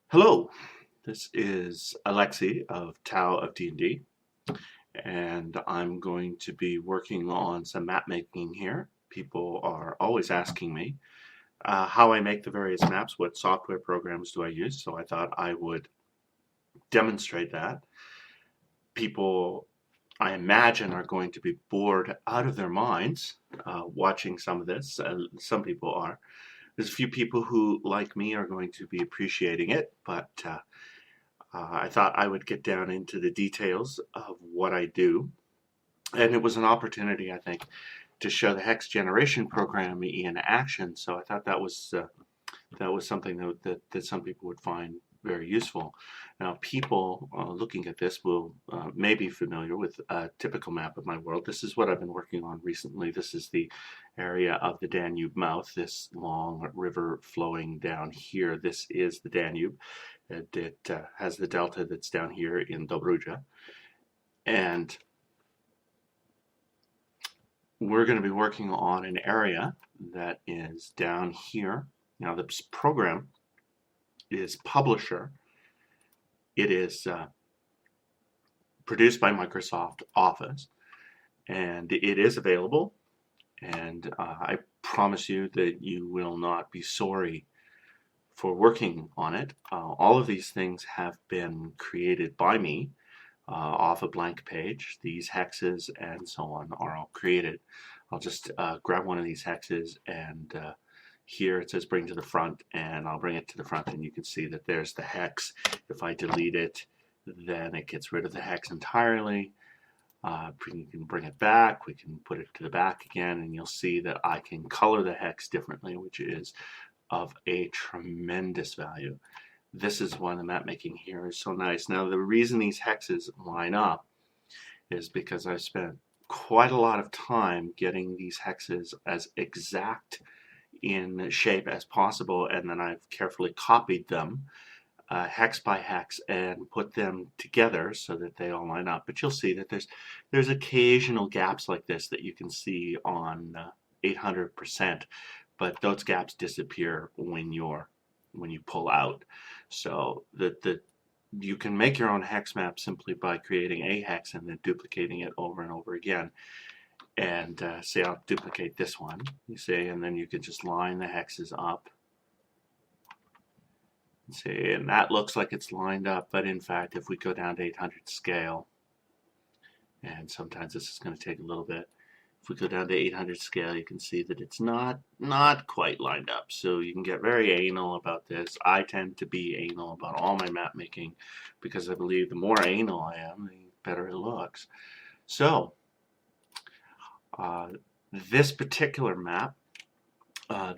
Hello, this is Alexi of Tao of D&D, and I'm going to be working on some map making here. People are always asking me how I make the various maps, what software programs do I use, so I thought I would demonstrate that. People, I imagine, are going to be bored out of their minds watching some of this. Some people are. There's a few people who, like me, are going to be appreciating it, but I thought I would get down into the details of what I do. And it was an opportunity, I think, to show the hex generation program in action. So I thought that was something that some people would find very useful. Now, people looking at this will may be familiar with a typical map of my world. This is what I've been working on recently. This is the area of the Danube mouth, this long river flowing down here. This is the Danube. It has the delta that's down here in Dobruja. And we're going to be working on an area that is down here. Now, this program is Publisher. It is produced by Microsoft Office, and it is available. And I promise you that you will not be sorry for working on it. All of these things have been created by me off a blank page. These hexes and so on are all created. I'll just grab one of these hexes, and here it says bring to the front, and I'll bring it to the front, and you can see that there's the hex. If I delete it, then it gets rid of the hex entirely. We can bring it back, we can put it to the back again, and you'll see that I can color the hex differently, which is of a tremendous value. This is why the map making here is so nice. Now, the reason these hexes line up is because I've spent quite a lot of time getting these hexes as exact in shape as possible, and then I've carefully copied them hex by hex and put them together so that they all line up. But you'll see that there's occasional gaps like this that you can see on 800%, but those gaps disappear when you pull out. So you can make your own hex map simply by creating a hex and then duplicating it over and over again. And say I'll duplicate this one, you see, and then you can just line the hexes up. See, and that looks like it's lined up, but in fact, if we go down to 800 scale, and sometimes this is going to take a little bit, if we go down to 800 scale, you can see that it's not quite lined up. So you can get very anal about this. I tend to be anal about all my map making because I believe the more anal I am, the better it looks. So this particular map,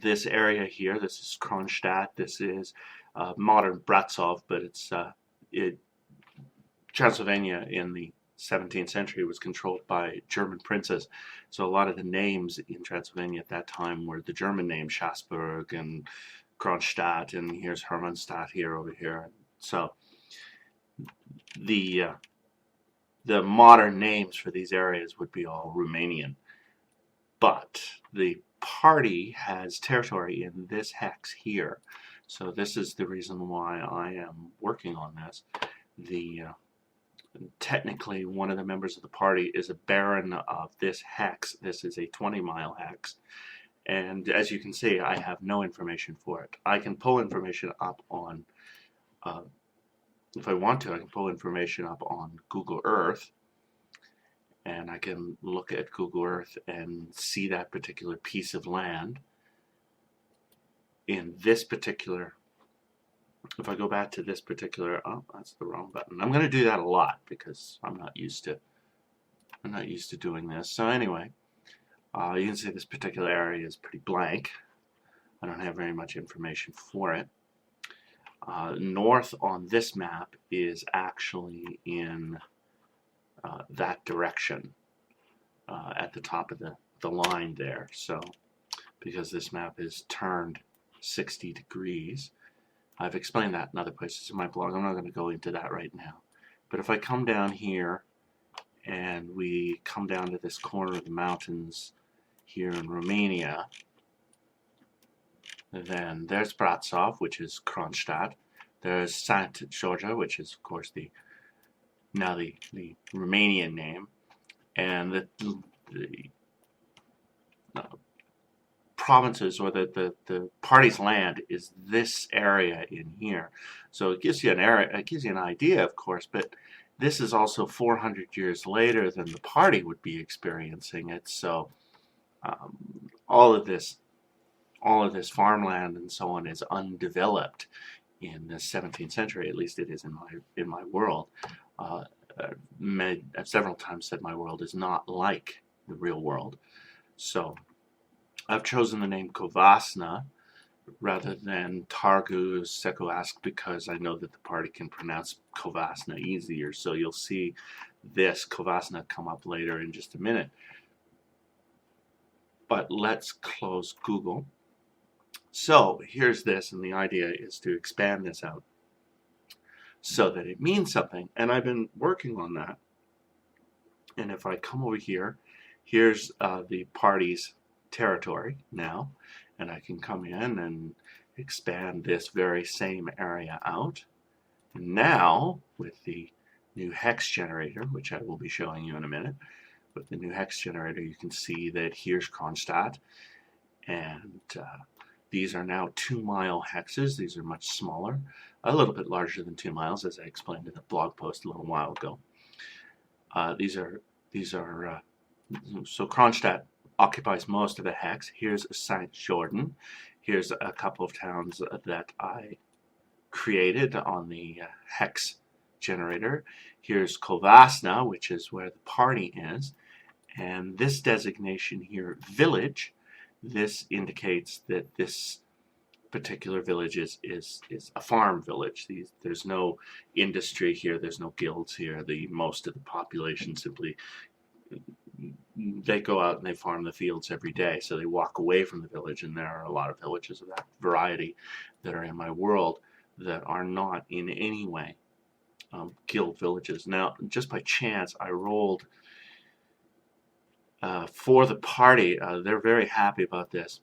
this area here, this is Kronstadt, this is modern Brasov, but it's Transylvania in the 17th century was controlled by German princes. So a lot of the names in Transylvania at that time were the German names, Schaßburg and Kronstadt, and here's Hermannstadt here over here. So the modern names for these areas would be all Romanian. But the party has territory in this hex here. So this is the reason why I am working on this. Technically, one of the members of the party is a baron of this hex. This is a 20-mile hex. And as you can see, I have no information for it. I can pull information up on, if I want to, I can pull information up on Google Earth. And I can look at Google Earth and see that particular piece of land. In this particular, if I go back to this particular, oh, that's the wrong button. I'm going to do that a lot because I'm not used to doing this. So anyway, you can see this particular area is pretty blank. I don't have very much information for it. North on this map is actually in that direction at the top of the line there. So because this map is turned 60 degrees, I've explained that in other places in my blog. I'm not going to go into that right now. But if I come down here and we come down to this corner of the mountains here in Romania, Then there's Bratsov, which is Kronstadt. There's Sant Georgia, which is, of course, now the Romanian name. And the provinces, or the party's land, is this area in here. So it gives you an area, it gives you an idea, of course, but this is also 400 years later than the party would be experiencing it. So all of this farmland and so on is undeveloped in the 17th century. At least it is in my world. I've several times said my world is not like the real world. So I've chosen the name Kovasna rather than Targu Sekuask because I know that the party can pronounce Kovasna easier. So you'll see this Kovasna come up later in just a minute. But let's close Google. So here's this, and the idea is to expand this out so that it means something. And I've been working on that. And if I come over here, here's the party's territory now, and I can come in and expand this very same area out. And now, with the new hex generator, which I will be showing you in a minute, with the new hex generator, you can see that here's Kronstadt, and these are now 2-mile hexes. These are much smaller, a little bit larger than 2 miles, as I explained in the blog post a little while ago. So Kronstadt occupies most of the hex. Here's St. Jordan. Here's a couple of towns that I created on the hex generator. Here's Kovasna, which is where the party is. And this designation here, village, this indicates that this particular village is a farm village. There's no industry here, there's no guilds here. Most of the population simply, they go out and they farm the fields every day, so they walk away from the village, and there are a lot of villages of that variety that are in my world that are not in any way guild villages. Now, just by chance, I rolled for the party. They're very happy about this.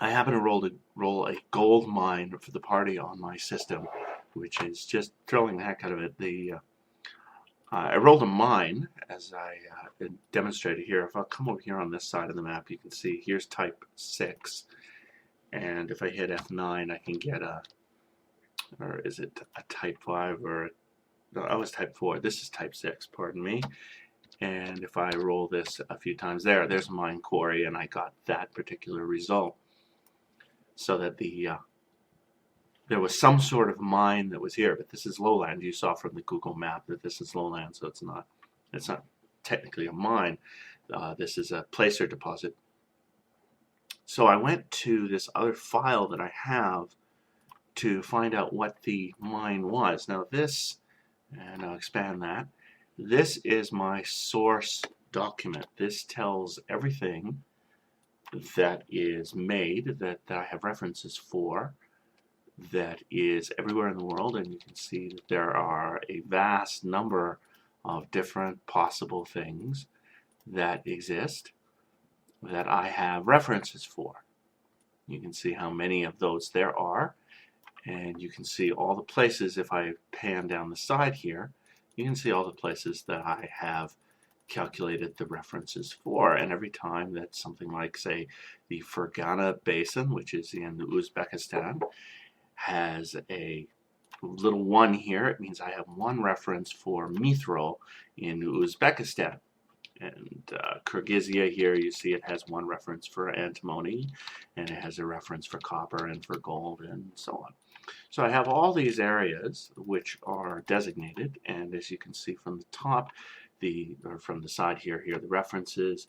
I happen to roll a gold mine for the party on my system, which is just thrilling the heck out of it. I rolled a mine, as I demonstrated here. If I'll come over here on this side of the map, you can see here's type 6. And if I hit F9, I can get or is it a type 5 or, no, I was type 4. This is type 6, pardon me. And if I roll this a few times there's a mine quarry, and I got that particular result. So that there was some sort of mine that was here, but this is lowland. You saw from the Google map that this is lowland, so it's not technically a mine. This is a placer deposit. So I went to this other file that I have to find out what the mine was. Now this, and I'll expand that, this is my source document. This tells everything that is made, that I have references for, that is everywhere in the world, and you can see that there are a vast number of different possible things that exist that I have references for. You can see how many of those there are, and you can see all the places. If I pan down the side here, you can see all the places that I have calculated the references for, and every time that something like, say, the Fergana Basin, which is in Uzbekistan, has a little 1 here, it means I have one reference for mithril in Uzbekistan. And Kyrgyzia here, you see it has one reference for antimony, and it has a reference for copper and for gold and so on. So I have all these areas which are designated, and as you can see from the top, or from the side here are the references.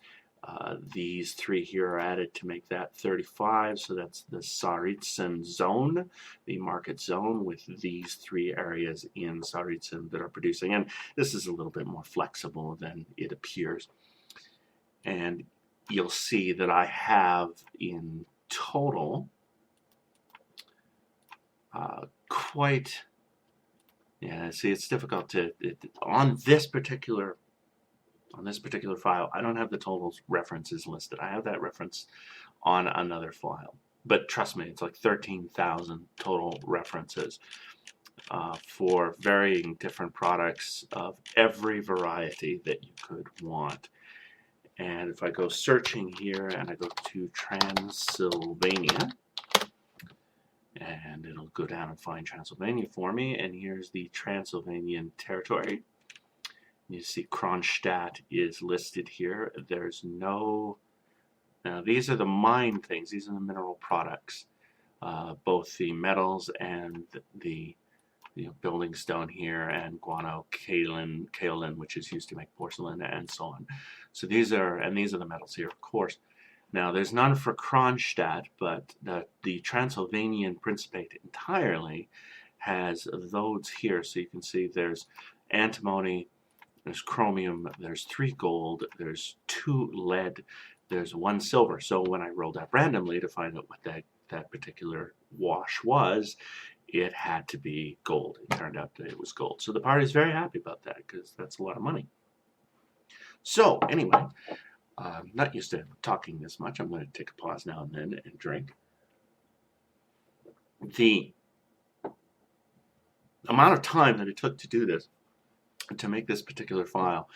These 3 here are added to make that 35, so that's the Tsaritsyn zone, the market zone, with these 3 areas in Tsaritsyn that are producing. And this is a little bit more flexible than it appears. And you'll see that I have in total quite, yeah, see, it's difficult to, on this particular file, I don't have the totals references listed. I have that reference on another file. but trust me, it's like 13,000 total references for varying different products of every variety that you could want. And if I go searching here and I go to Transylvania, and it'll go down and find Transylvania for me, and here's the Transylvanian territory. You see Kronstadt is listed here. There's no, now these are the mine things, these are the mineral products, both the metals and the building stone here, and guano, kaolin, which is used to make porcelain, and so on. So these are the metals here, of course. Now there's none for Kronstadt, but the Transylvanian Principate entirely has those here. So you can see there's antimony, there's chromium, there's 3 gold, there's 2 lead, there's 1 silver. So when I rolled up randomly to find out what that particular wash was, it had to be gold. It turned out that it was gold. So the party's very happy about that because that's a lot of money. So anyway, I'm not used to talking this much. I'm going to take a pause now and then and drink. The amount of time that it took to do this, to make this particular file,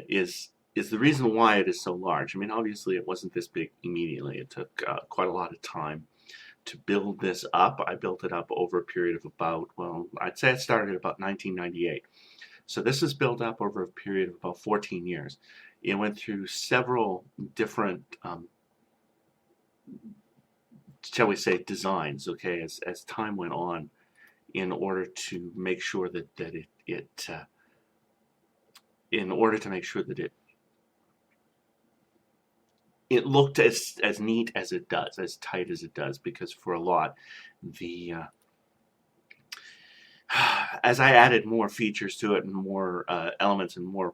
is the reason why it is so large. I mean, obviously it wasn't this big immediately. It took quite a lot of time to build this up. I built it up over a period of about, well, I'd say it started about 1998. So this is built up over a period of about 14 years. It went through several different, shall we say, designs, okay, as time went on, in order to make sure that it looked as neat as it does, as tight as it does, because for a lot, as I added more features to it and more elements and more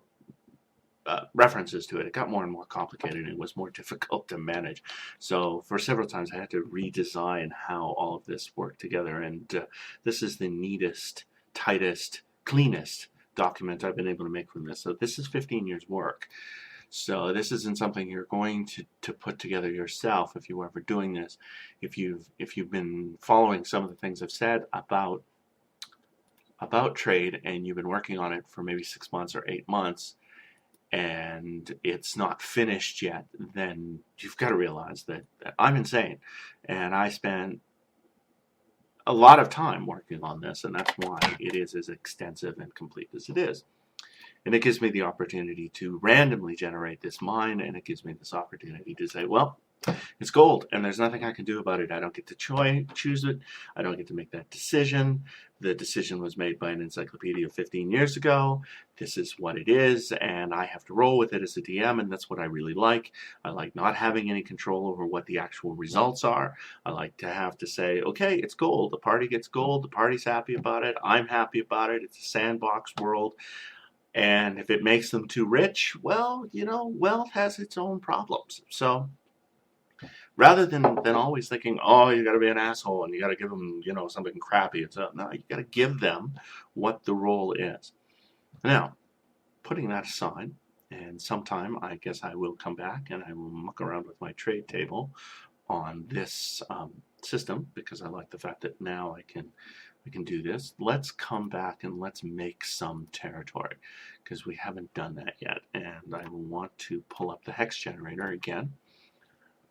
references to it, it got more and more complicated and it was more difficult to manage. So for several times I had to redesign how all of this worked together, and this is the neatest, tightest, cleanest document I've been able to make from this. So this is 15 years work. So this isn't something you're going to put together yourself if you were ever doing this. If you've been following some of the things I've said about trade, and you've been working on it for maybe 6 months or 8 months, and it's not finished yet, then you've got to realize that I'm insane, and I spent a lot of time working on this, and that's why it is as extensive and complete as it is. And it gives me the opportunity to randomly generate this mine, and it gives me this opportunity to say, well, it's gold, and there's nothing I can do about it. I don't get to choose it. I don't get to make that decision. The decision was made by an encyclopedia 15 years ago. This is what it is, and I have to roll with it as a DM, and that's what I really like. I like not having any control over what the actual results are. I like to have to say, okay, it's gold. The party gets gold. The party's happy about it. I'm happy about it. It's a sandbox world. And if it makes them too rich, well, wealth has its own problems. So rather than always thinking, oh, you got to be an asshole and you got to give them, something crappy, no, you got to give them what the role is. Now, putting that aside, and sometime I guess I will come back and I will muck around with my trade table on this system, because I like the fact that now I can do this. Let's come back and let's make some territory, because we haven't done that yet. And I will want to pull up the hex generator again.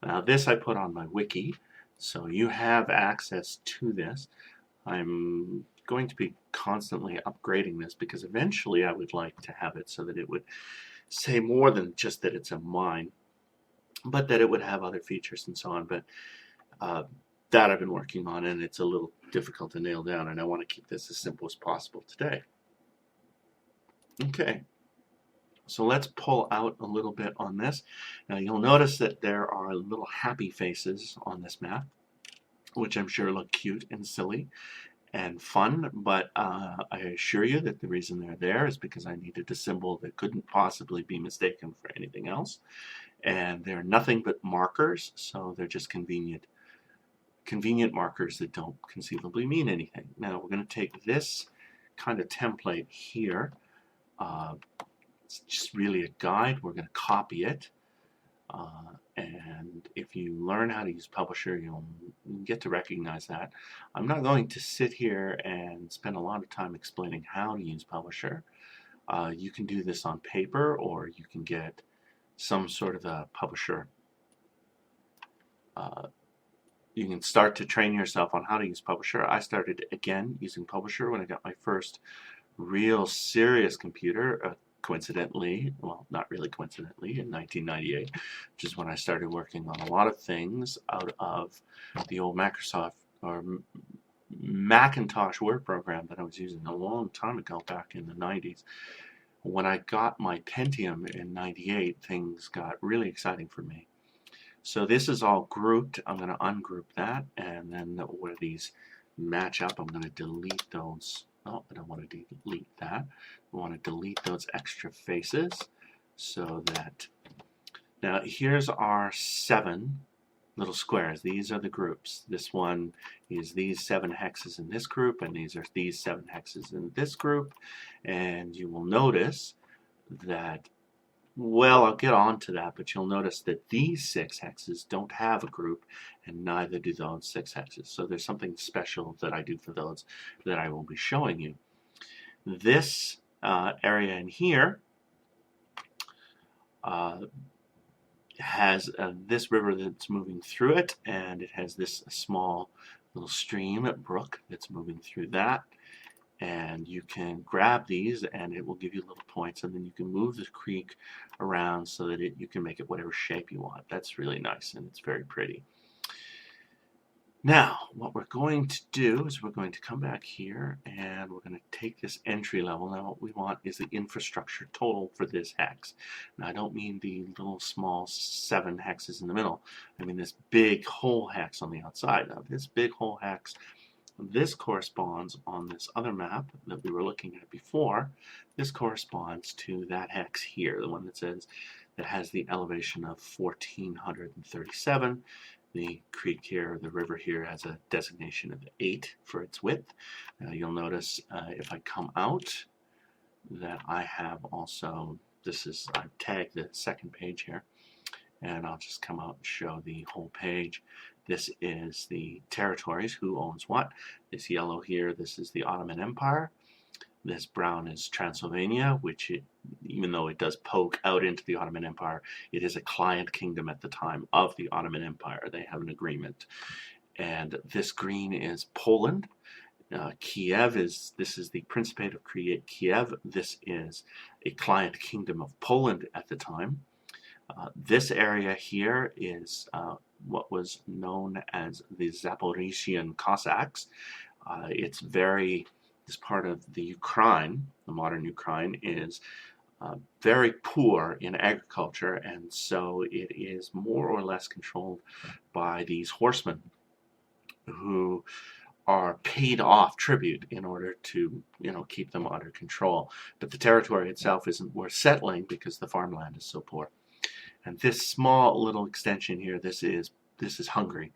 Now this I put on my wiki, so you have access to this. I'm going to be constantly upgrading this, because eventually I would like to have it so that it would say more than just that it's a mine, but that it would have other features and so on. But that I've been working on, and it's a little difficult to nail down, and I want to keep this as simple as possible today. Okay, so let's pull out a little bit on this. Now you'll notice that there are little happy faces on this map, which I'm sure look cute and silly and fun, but I assure you that the reason they're there is because I needed a symbol that couldn't possibly be mistaken for anything else. And they're nothing but markers, so they're just convenient markers that don't conceivably mean anything. Now we're going to take this kind of template here. It's just really a guide. We're going to copy it. And if you learn how to use Publisher, you'll get to recognize that. I'm not going to sit here and spend a lot of time explaining how to use Publisher. You can do this on paper, or you can get some sort of a Publisher. You can start to train yourself on how to use Publisher. I started again using Publisher when I got my first real serious computer, coincidentally, well, not really coincidentally, in 1998, which is when I started working on a lot of things out of the old Microsoft or Macintosh Word program that I was using a long time ago, back in the 90s. When I got my Pentium in 98, things got really exciting for me. So this is all grouped. I'm going to ungroup that, and then where these match up, I'm going to delete those. Oh, I don't want to delete that. I want to delete those extra faces so that, now here's our 7 little squares. These are the groups. This one is these 7 hexes in this group, and these are these 7 hexes in this group. And you will notice that, well, I'll get on to that, but you'll notice that these 6 hexes don't have a group, and neither do those 6 hexes. So there's something special that I do for those that I will be showing you. This area in here has this river that's moving through it, and it has this small little stream, brook, that's moving through that. And you can grab these and it will give you little points, and then you can move the creek around so that you can make it whatever shape you want. That's really nice, and it's very pretty. Now, what we're going to do is we're going to come back here and we're going to take this entry level. Now, what we want is the infrastructure total for this hex. Now, I don't mean the little small 7 hexes in the middle. I mean this big whole hex on the outside. Now, this big whole hex, this corresponds on this other map that we were looking at before. This corresponds to that hex here, the one that says that has the elevation of 1437. The creek here, the river here, has a designation of 8 for its width. You'll notice if I come out that I have also, I've tagged the second page here, and I'll just come out and show the whole page. This is the territories, who owns what. This yellow here, this is the Ottoman Empire. This brown is Transylvania, which, even though it does poke out into the Ottoman Empire, it is a client kingdom at the time of the Ottoman Empire. They have an agreement. And this green is Poland. Kiev this is the Principate of Kiev. This is a client kingdom of Poland at the time. This area here is what was known as the Zaporizhian Cossacks. This part of the Ukraine, the modern Ukraine, is very poor in agriculture, and so it is more or less controlled by these horsemen who are paid off tribute in order to, keep them under control. But the territory itself isn't worth settling because the farmland is so poor. And this small little extension here, this is Hungary,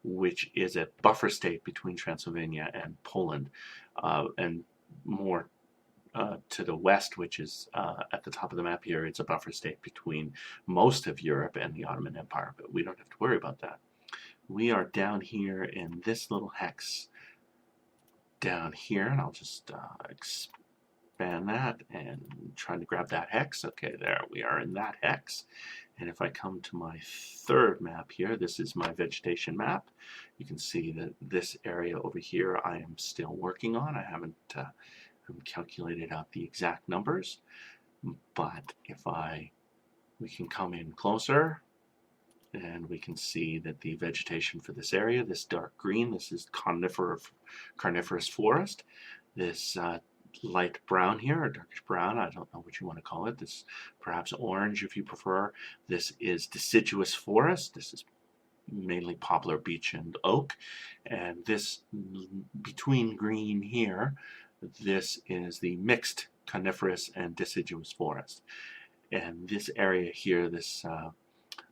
which is a buffer state between Transylvania and Poland, and more to the west, which is at the top of the map here, it's a buffer state between most of Europe and the Ottoman Empire, but we don't have to worry about that. We are down here in this little hex down here, and I'll just expand that and try to grab that hex. Okay, there we are in that hex. And if I come to my third map here, this is my vegetation map. You can see that this area over here I am still working on. I haven't calculated out the exact numbers, but if we can come in closer, and we can see that the vegetation for this area, this dark green, this is coniferous forest. This light brown here, or darkish brown, I don't know what you want to call it. This perhaps orange if you prefer. This is deciduous forest. This is mainly poplar, beech, and oak. And this between green here, this is the mixed coniferous and deciduous forest. And this area here, this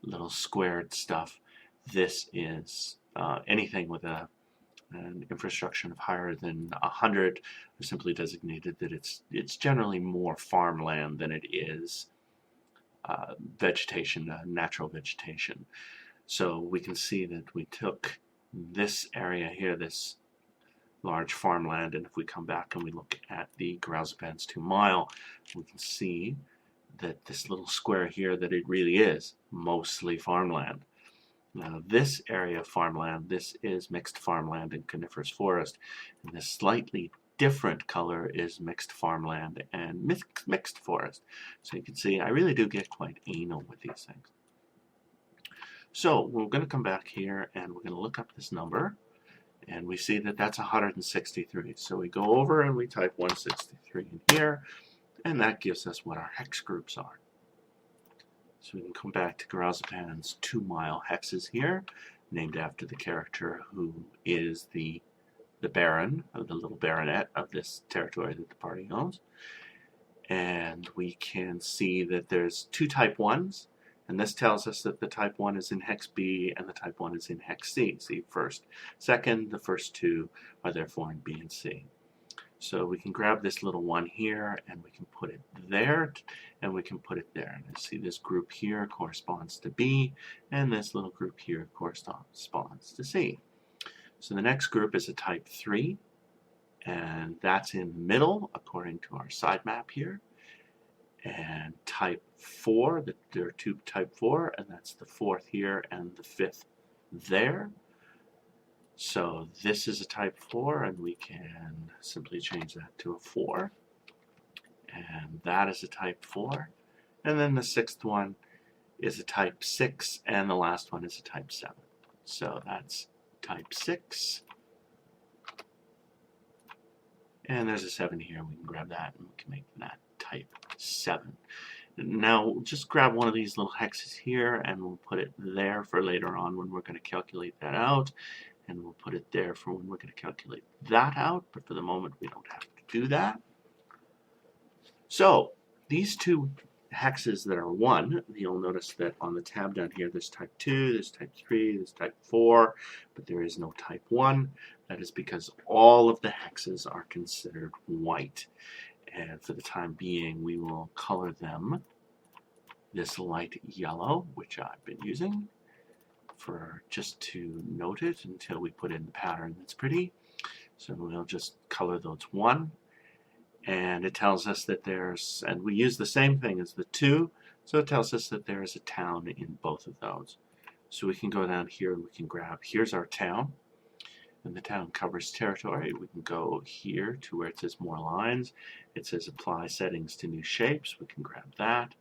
little squared stuff, this is anything with an infrastructure of higher than 100, simply designated that it's generally more farmland than it is vegetation, natural vegetation. So we can see that we took this area here, this large farmland, and if we come back and we look at the Garalzapan's 2 mile, we can see that this little square here, that it really is mostly farmland. Now this area of farmland, this is mixed farmland and coniferous forest, and this slightly different color is mixed farmland and mixed forest. So you can see I really do get quite anal with these things. So we're going to come back here and we're going to look up this number, and we see that that's 163. So we go over and we type 163 in here, and that gives us what our hex groups are. So we can come back to Garalzapan's 2 mile hexes here, named after the character who is the baron, or the little baronet of this territory that the party owns. And we can see that there's 2 type 1s, and this tells us that the type 1 is in hex B and the type 1 is in hex C. See, first, second, the first 2 are therefore in B and C. So we can grab this little one here and we can put it there and we can put it there. And you see this group here corresponds to B, and this little group here corresponds to C. So the next group is a type 3, and that's in the middle according to our side map here. And type 4, there are 2 type 4, and that's the 4th here and the 5th there. So this is a type 4, and we can simply change that to a 4. And that is a type 4. And then the 6th one is a type 6, and the last one is a type 7. So that's type 6. And there's a 7 here. We can grab that, and we can make that type 7. Now, we'll just grab one of these little hexes here, and we'll put it there for later on when we're going to calculate that out. And we'll put it there for when we're going to calculate that out, but for the moment we don't have to do that. So these 2 hexes that are 1, you'll notice that on the tab down here there's type 2, there's type 3, there's type 4, but there is no type 1. That is because all of the hexes are considered white. And for the time being we will color them this light yellow, which I've been using, for just to note it until we put in the pattern that's pretty. So we'll just color those 1, and it tells us that there's, and we use the same thing as the 2, so it tells us that there is a town in both of those. So we can go down here and we can grab, here's our town, and the town covers territory. We can go here to where it says more lines. It says apply settings to new shapes. We can grab that.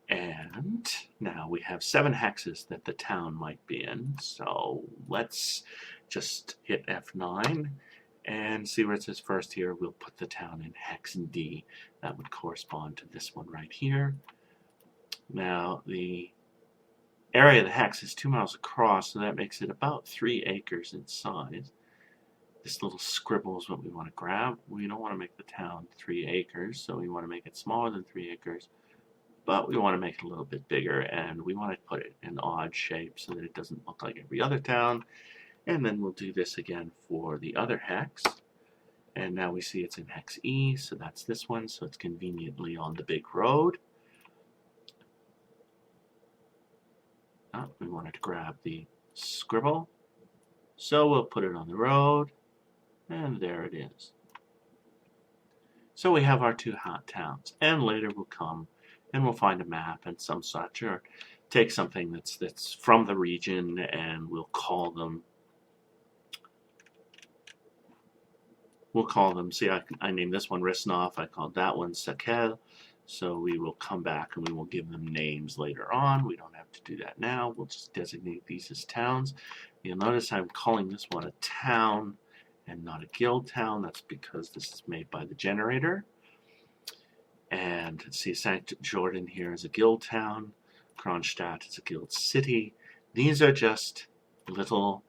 And now we have 7 hexes that the town might be in. So let's just hit F9 and see where it says first here. We'll put the town in hex D. That would correspond to this one right here. Now the area of the hex is 2 miles across, so that makes it about 3 acres in size. This little scribble is what we want to grab. We don't want to make the town 3 acres, so we want to make it smaller than 3 acres. But we want to make it a little bit bigger, and we want to put it in odd shape so that it doesn't look like every other town. And then we'll do this again for the other hex. And now we see it's in hex E, so that's this one, so it's conveniently on the big road. We wanted to grab the scribble, so we'll put it on the road, and there it is. So we have our 2 hot towns, and later we'll come and we'll find a map and some such, or take something that's from the region, and we'll call them. See, I named this one Risnov. I called that one Sakel. So we will come back and we will give them names later on. We don't have to do that now. We'll just designate these as towns. You'll notice I'm calling this one a town and not a guild town. That's because this is made by the generator. And see, St. Jordan here is a guild town. Kronstadt is a guild city. These are just little,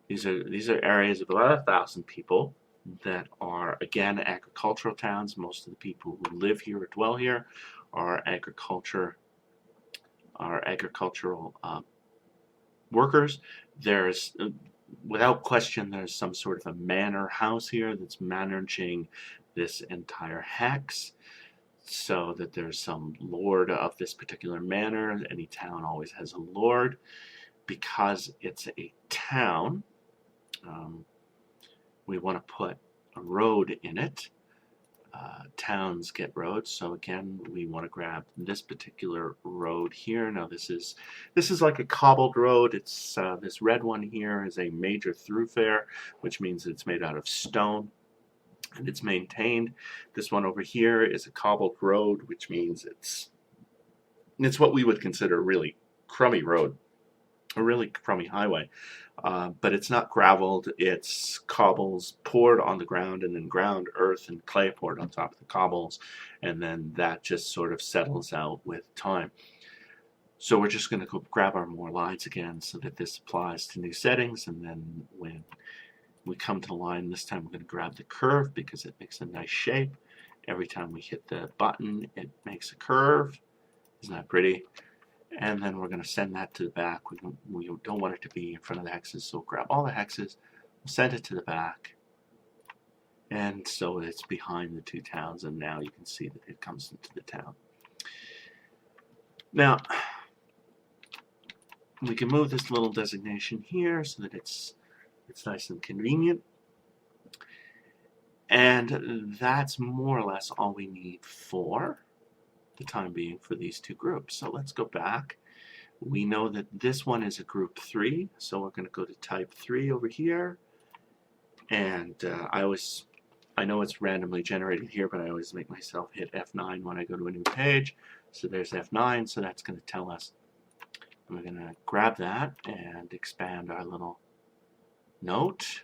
these are areas of about 1,000 people that are, again, agricultural towns. Most of the people who live here or dwell here are agricultural workers. There's, without question, there's some sort of a manor house here that's managing this entire hex. so that there's some lord of this particular manor. Any town always has a lord. Because it's a town, we want to put a road in it. Towns get roads, so again we want to grab this particular road here. Now this is like a cobbled road. It's this red one here is a major thoroughfare, which means it's made out of stone and it's maintained. This one over here is a cobbled road, which means it's what we would consider a really crummy road, a really crummy highway. But it's not graveled, it's cobbles poured on the ground and then ground earth and clay poured on top of the cobbles, and then that just sort of settles out with time. So we're just going to go grab our more lines again so that this applies to new settings, and then when we come to the line this time we're going to grab the curve because it makes a nice shape. Every time we hit the button it makes a curve. Isn't that pretty? And then we're going to send that to the back. We don't want it to be in front of the hexes, so grab all the hexes, we'll send it to the back, and so it's behind the two towns, and now you can see that it comes into the town. Now, we can move this little designation here so that it's nice and convenient. And that's more or less all we need for the time being for these two groups. So let's go back. We know that this one is a group 3, so we're going to go to type 3 over here. And I know it's randomly generated here, but I always make myself hit F9 when I go to a new page. So there's F9, so that's going to tell us. We're going to grab that and expand our little note.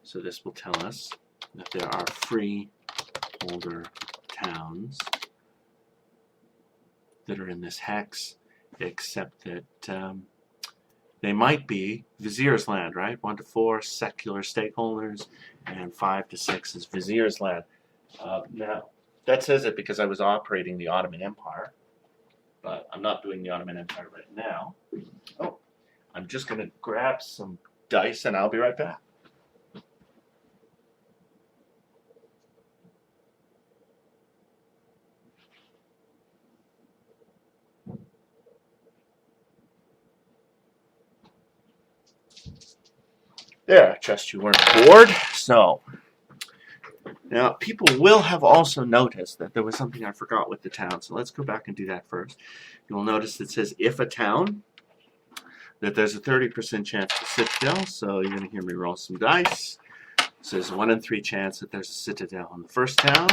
So this will tell us that there are freeholder towns that are in this hex, except that they might be Vizier's land, right? 1 to 4 secular stakeholders, and 5 to 6 is Vizier's land. Now, that says it because I was operating the Ottoman Empire, but I'm not doing the Ottoman Empire right now. Oh, I'm just going to grab some dice and I'll be right back. There, I trust you weren't bored. So, now people will have also noticed that there was something I forgot with the town. So let's go back and do that first. You will notice it says if a town, that there's a 30% chance of citadel. So you're going to hear me roll some dice. So there's a 1 in 3 chance that there's a citadel in the first town.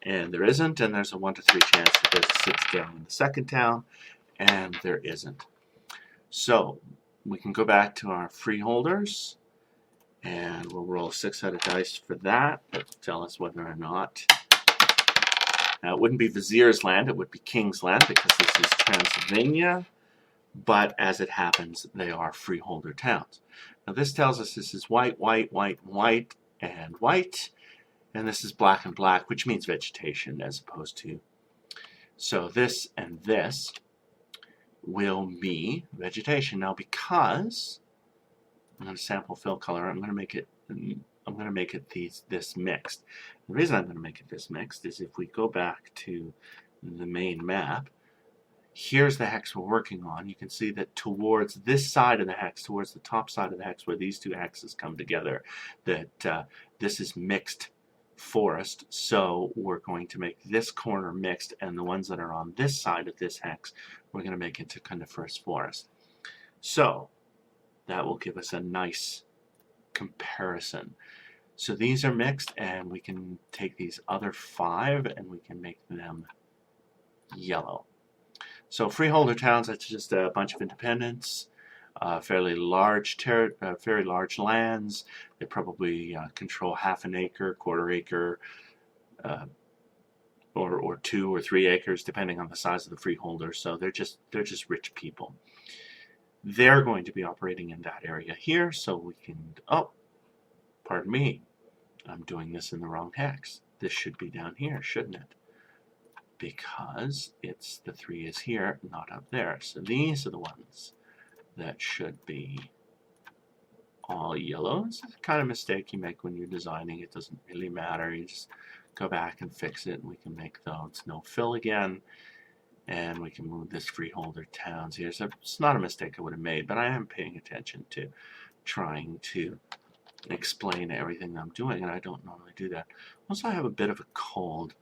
And there isn't. And there's a 1 to 3 chance that there's a citadel in the second town. And there isn't. So we can go back to our freeholders, and we'll roll a 6-sided dice for that. That'll tell us whether or not. Now, it wouldn't be Vizier's land, it would be King's land, because this is Transylvania, but as it happens, they are freeholder towns. Now, this tells us this is white, white, white, white, and white, and this is black and black, which means vegetation as opposed to. So this and this will be vegetation. Now, because I'm going to sample fill color, I'm going to make it this mixed. The reason I'm going to make it this mixed is if we go back to the main map, here's the hex we're working on. You can see that towards this side of the hex, towards the top side of the hex where these two hexes come together, that this is mixed forest. So we're going to make this corner mixed, and the ones that are on this side of this hex we're going to make into coniferous forest. So that will give us a nice comparison. So these are mixed, and we can take these other 5 and we can make them yellow. So freeholder towns, that's just a bunch of independents, fairly large lands. They probably control half an acre, quarter acre, or 2 or 3 acres, depending on the size of the freeholder. So they're just rich people. They're going to be operating in that area here, so we can. Oh, pardon me, I'm doing this in the wrong hex. This should be down here, shouldn't it? Because the 3 is here, not up there. So these are the ones that should be all yellow. It's the kind of mistake you make when you're designing. It doesn't really matter. You just go back and fix it, and we can make those no fill again, and we can move this freeholder towns here. So it's not a mistake I would have made, but I am paying attention to trying to explain everything I'm doing, and I don't normally do that. Also, I have a bit of a cold.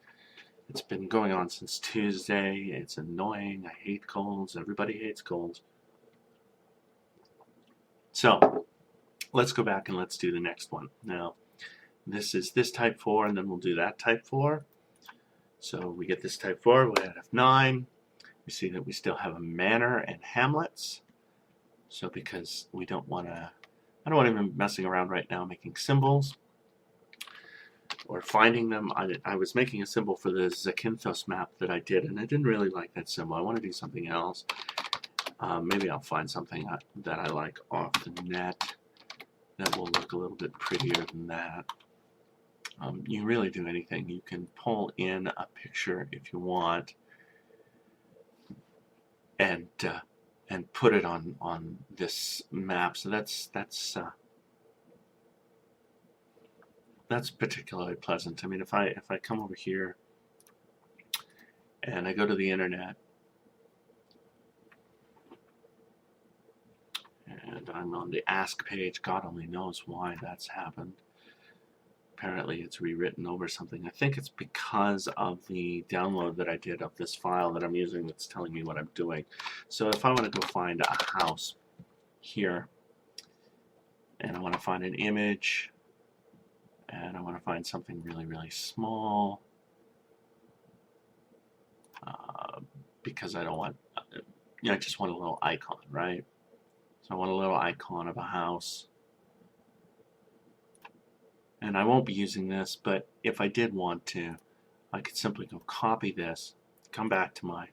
It's been going on since Tuesday. It's annoying. I hate colds. Everybody hates colds. So let's go back and let's do the next one. Now, this is this type 4, and then we'll do that type 4. So we get this type 4, we add F9. We see that we still have a manor and hamlets. So because we don't want to, I don't want to be messing around right now making symbols or finding them. I was making a symbol for the Zakynthos map that I did, and I didn't really like that symbol. I want to do something else. Maybe I'll find something that I like off the net that will look a little bit prettier than that. You really do anything. You can pull in a picture if you want, and put it on this map. So that's particularly pleasant. I mean, if I come over here and I go to the internet and I'm on the Ask page, God only knows why that's happened. Apparently it's rewritten over something. I think it's because of the download that I did of this file that I'm using that's telling me what I'm doing. So if I want to go find a house here, and I want to find an image, and I want to find something really, really small, because I don't want, I just want a little icon, right? So I want a little icon of a house. And I won't be using this, but if I did want to, I could simply go copy this, come back to my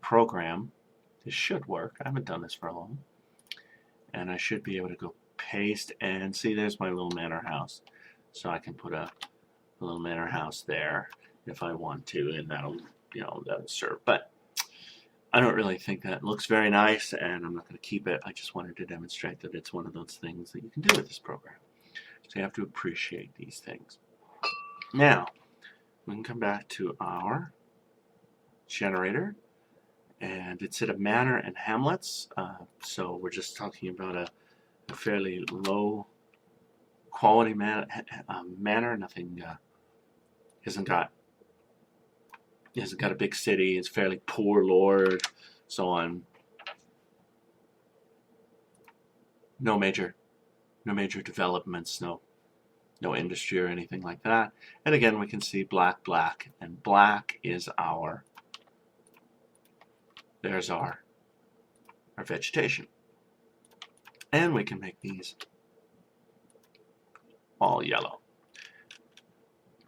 program. This should work. I haven't done this for long. And I should be able to go paste, and see, there's my little manor house. So I can put a little manor house there if I want to, and that'll serve. But I don't really think that looks very nice, and I'm not going to keep it. I just wanted to demonstrate that it's one of those things that you can do with this program. So you have to appreciate these things. Now, we can come back to our generator, and it's at a manor and hamlets. So we're just talking about a fairly low quality manor. Nothing hasn't got a big city. It's fairly poor lord, so on. No major developments, no industry or anything like that. And again, we can see black, and black is there's our vegetation. And we can make these all yellow.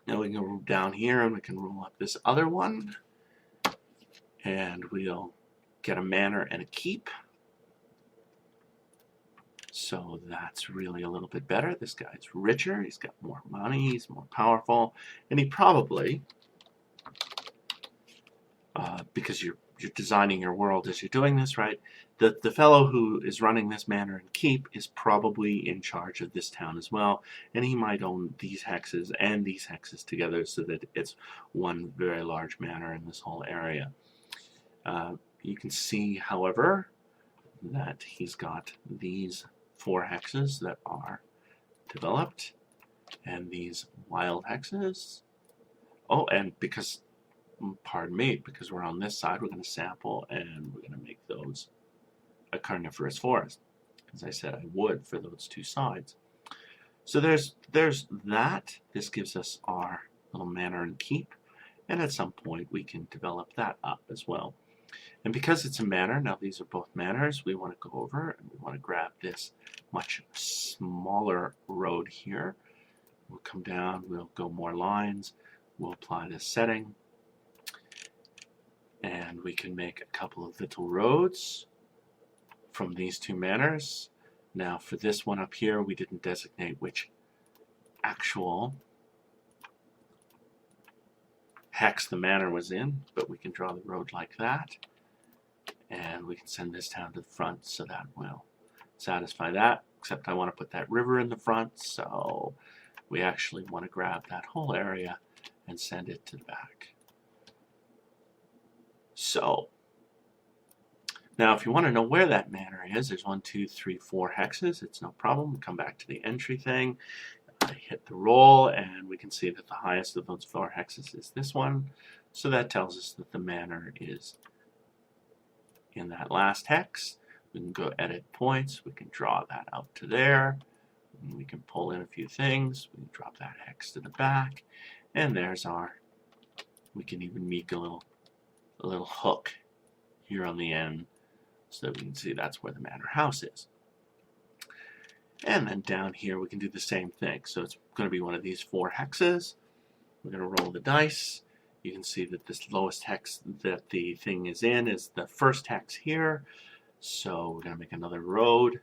Now we can go down here and we can roll up this other one, and we'll get a manor and a keep. So that's really a little bit better. This guy's richer, he's got more money, he's more powerful, and he probably, because you're designing your world as you're doing this, right? The fellow who is running this manor and keep is probably in charge of this town as well, and he might own these hexes and these hexes together so that it's one very large manor in this whole area. You can see, however, that he's got these 4 hexes that are developed, and these wild hexes. Oh, and because, pardon me, because we're on this side, we're going to sample, and we're going to make those a carnivorous forest. As I said, I would for those 2 sides. So there's that. This gives us our little manor and keep, and at some point we can develop that up as well. And because it's a manor, now these are both manors, we want to go over and we want to grab this much smaller road here. We'll come down, we'll go more lines, we'll apply this setting, and we can make a couple of little roads from these 2 manors. Now for this one up here, we didn't designate which actual hex the manor was in, but we can draw the road like that. And we can send this down to the front, so that will satisfy that, except I want to put that river in the front, so we actually want to grab that whole area and send it to the back. So now if you want to know where that manor is, there's 1, 2, 3, 4 hexes. It's no problem. Come back to the entry thing. I hit the roll, and we can see that the highest of those 4 hexes is this one. So that tells us that the manor is in that last hex. We can go edit points. We can draw that out to there. And we can pull in a few things. We can drop that hex to the back. And there's our, we can even make a little hook here on the end so that we can see that's where the manor house is. And then down here we can do the same thing. So it's going to be one of these 4 hexes. We're going to roll the dice. You can see that this lowest hex that the thing is in is the first hex here. So we're going to make another road.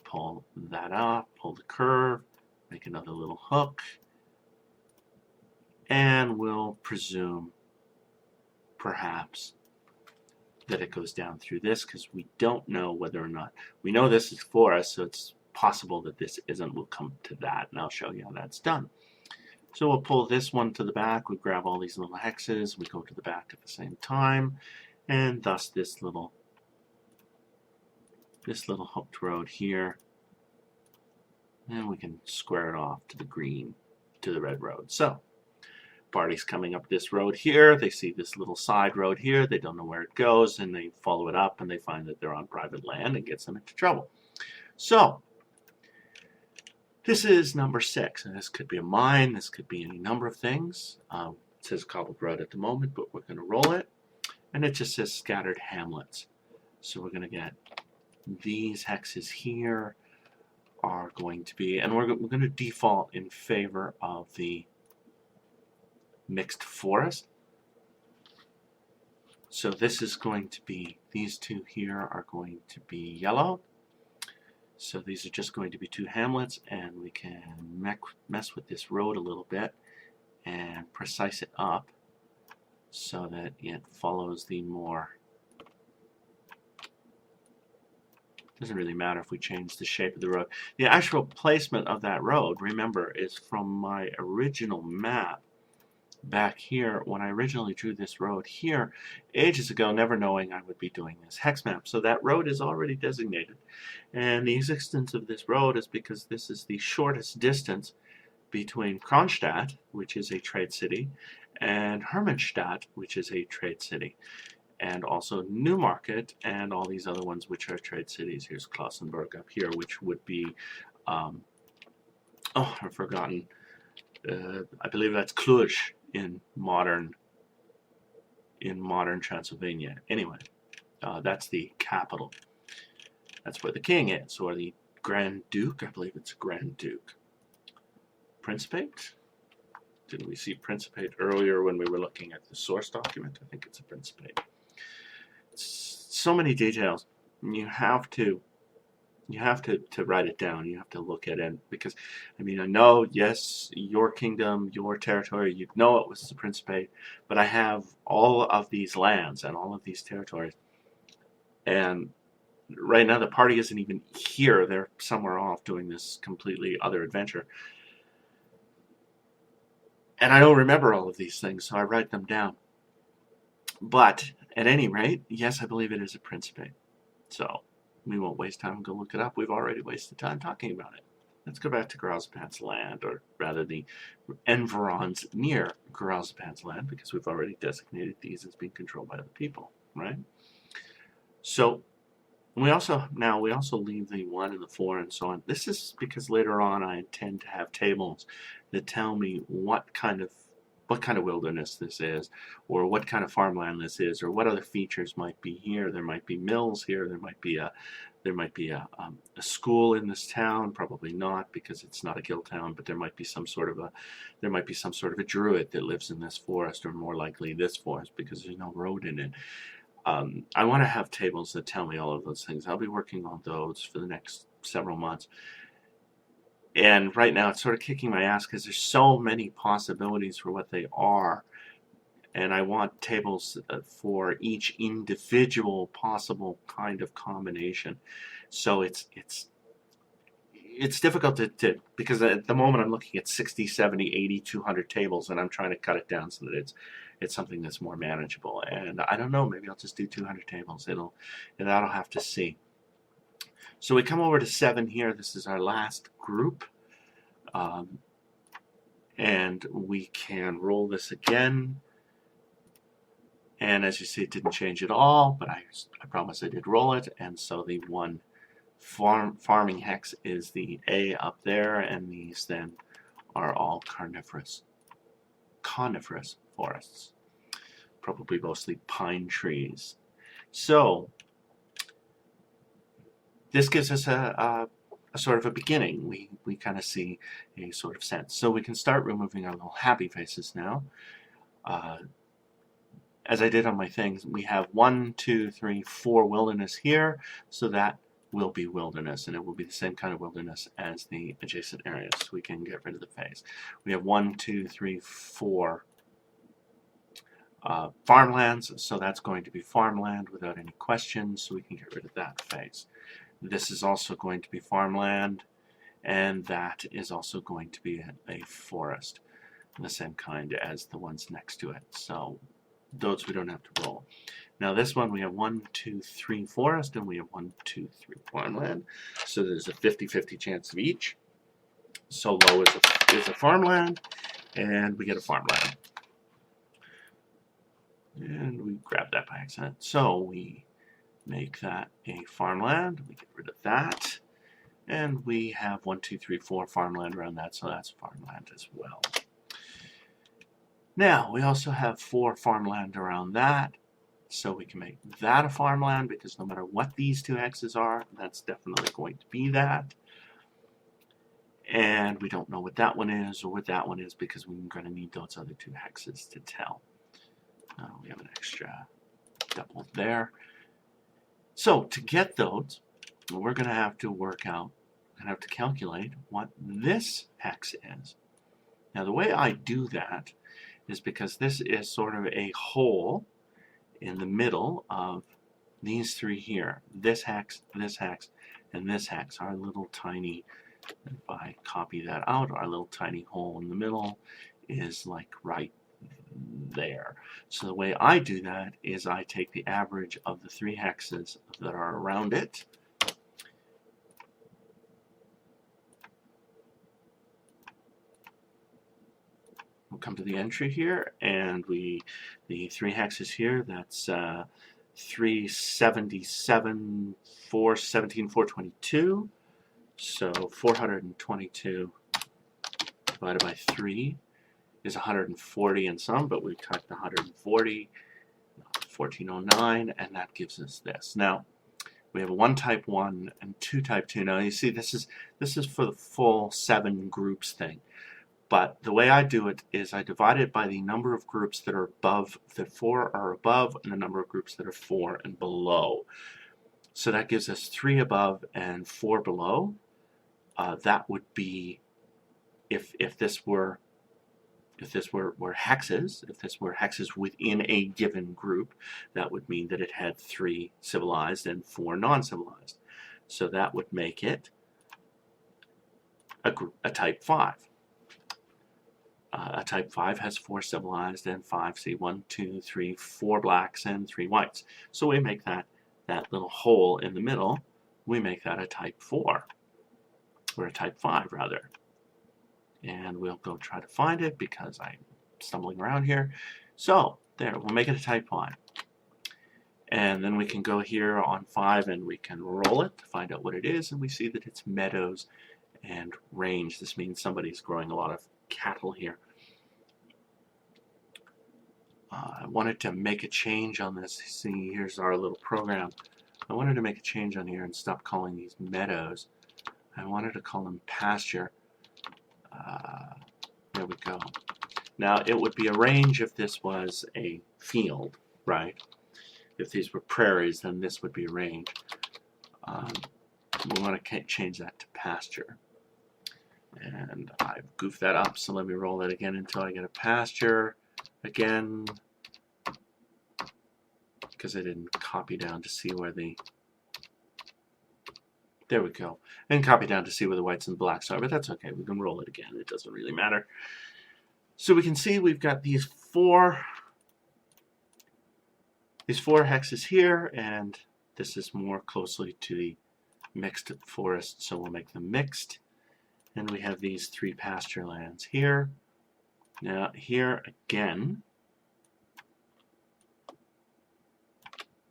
Pull that up, pull the curve, make another little hook. And we'll presume, perhaps, that it goes down through this because we don't know whether or not. We know this is for us, so it's possible that this isn't. We'll come to that, and I'll show you how that's done. So we'll pull this one to the back. We grab all these little hexes. We go to the back at the same time, and thus this little hooked road here. And we can square it off to the green, to the red road. So party's coming up this road here. They see this little side road here. They don't know where it goes, and they follow it up, and they find that they're on private land and gets them into trouble. So this is number 6, and this could be a mine. This could be any number of things. It says cobbled road at the moment, but we're going to roll it, and it just says scattered hamlets. So we're going to get these hexes here are going to be, and we're going to default in favor of the mixed forest. So this is going to be, these 2 here are going to be yellow. So these are just going to be 2 hamlets, and we can mess with this road a little bit and precise it up so that it follows the more. Doesn't really matter if we change the shape of the road. The actual placement of that road, remember, is from my original map back here when I originally drew this road here ages ago, never knowing I would be doing this hex map. So that road is already designated, and the existence of this road is because this is the shortest distance between Kronstadt, which is a trade city, and Hermannstadt, which is a trade city, and also Newmarket and all these other ones which are trade cities. Here's Klausenburg up here, which would be oh, I've forgotten, I believe that's Cluj in modern Transylvania. Anyway, that's the capital. That's where the king is, or the Grand Duke. I believe it's Grand Duke. Principate? Didn't we see Principate earlier when we were looking at the source document? I think it's a Principate. So many details. You have to write it down. You have to look at it, because I mean, I know, yes, your kingdom, your territory, you know it was the Principate, but I have all of these lands and all of these territories, and right now the party isn't even here. They're somewhere off doing this completely other adventure, and I don't remember all of these things, so I write them down. But at any rate, yes, I believe it is a Principate. So we won't waste time and go look it up. We've already wasted time talking about it. Let's go back to Garalzapan's land, or rather the environs near Garalzapan's land, because we've already designated these as being controlled by other people, right? So we also leave the 1 and the 4 and so on. This is because later on I intend to have tables that tell me what kind of wilderness this is, or what kind of farmland this is, or what other features might be here. There might be mills here. There might be a school in this town. Probably not, because it's not a guild town. But there might be some sort of a druid that lives in this forest, or more likely this forest, because there's no road in it. I want to have tables that tell me all of those things. I'll be working on those for the next several months. And right now it's sort of kicking my ass because there's so many possibilities for what they are, and I want tables for each individual possible kind of combination. So it's it's difficult because at the moment I'm looking at 60, 70, 80, 200 tables, and I'm trying to cut it down so that it's something that's more manageable. And I don't know, maybe I'll just do 200 tables. That'll have to see. So we come over to 7 here. This is our last group. And we can roll this again. And as you see, it didn't change at all, but I promise I did roll it. And so the one farming hex is the A up there, and these then are all coniferous forests, probably mostly pine trees. So this gives us a sort of a beginning. We kind of see a sort of sense. So we can start removing our little happy faces now. As I did on my things, we have 1, 2, 3, 4 wilderness here, so that will be wilderness, and it will be the same kind of wilderness as the adjacent areas. So we can get rid of the phase. We have 1, 2, 3, 4 farmlands, so that's going to be farmland without any questions, so we can get rid of that phase. This is also going to be farmland, and that is also going to be a forest, the same kind as the ones next to it. So those we don't have to roll. Now this one we have 1, 2, 3 forest, and we have 1, 2, 3 farmland. So there's a 50-50 chance of each. So low is a farmland, and we get a farmland. And we grabbed that by accident. So we make that a farmland. We get rid of that. And we have 1, 2, 3, 4 farmland around that, so that's farmland as well. Now, we also have 4 farmland around that, so we can make that a farmland, because no matter what these 2 hexes are, that's definitely going to be that. And we don't know what that one is or what that one is, because we're going to need those other 2 hexes to tell. We have an extra double there. So to get those, we're going to have to work out, we're going to have to calculate what this hex is. Now the way I do that is because this is sort of a hole in the middle of these 3 here. This hex, and this hex. Our little tiny, if I copy that out, our little tiny hole in the middle is like right there. So the way I do that is I take the average of the 3 hexes that are around it, we'll come to the entry here, and the 3 hexes here, that's 377, 417, 422. So 422 divided by 3 is 140 and some, but we cut the 140, 1409, and that gives us this. Now, we have a 1 type 1 and 2 type 2. Now you see this is for the full 7 groups thing. But the way I do it is I divide it by the number of groups that are above, that 4 are above, and the number of groups that are 4 and below. So that gives us 3 above and 4 below. That would be, if this were hexes, if this were hexes within a given group, that would mean that it had 3 civilized and 4 non-civilized. So that would make it a type 5. A type 5 has 4 civilized and 5, see, 1, 2, 3, 4 blacks and 3 whites. So we make that little hole in the middle, we make that a type 4, or a type 5 rather. And we'll go try to find it because I'm stumbling around here. So there, we'll make it a type 5. And then we can go here on 5 and we can roll it to find out what it is, and we see that it's meadows and range. This means somebody's growing a lot of cattle here. I wanted to make a change on this. See, here's our little program. I wanted to make a change on here and stop calling these meadows. I wanted to call them pasture. There we go. Now it would be a range if this was a field, right? If these were prairies, then this would be a range. We want to change that to pasture. And I've goofed that up, so let me roll that again until I get a pasture again, because I didn't copy down to see where the There we go. And copy down to see where the whites and blacks are, but that's okay. We can roll it again. It doesn't really matter. So we can see we've got these four hexes here, and this is more closely to the mixed forest, so we'll make them mixed. And we have these 3 pasture lands here. Now here again,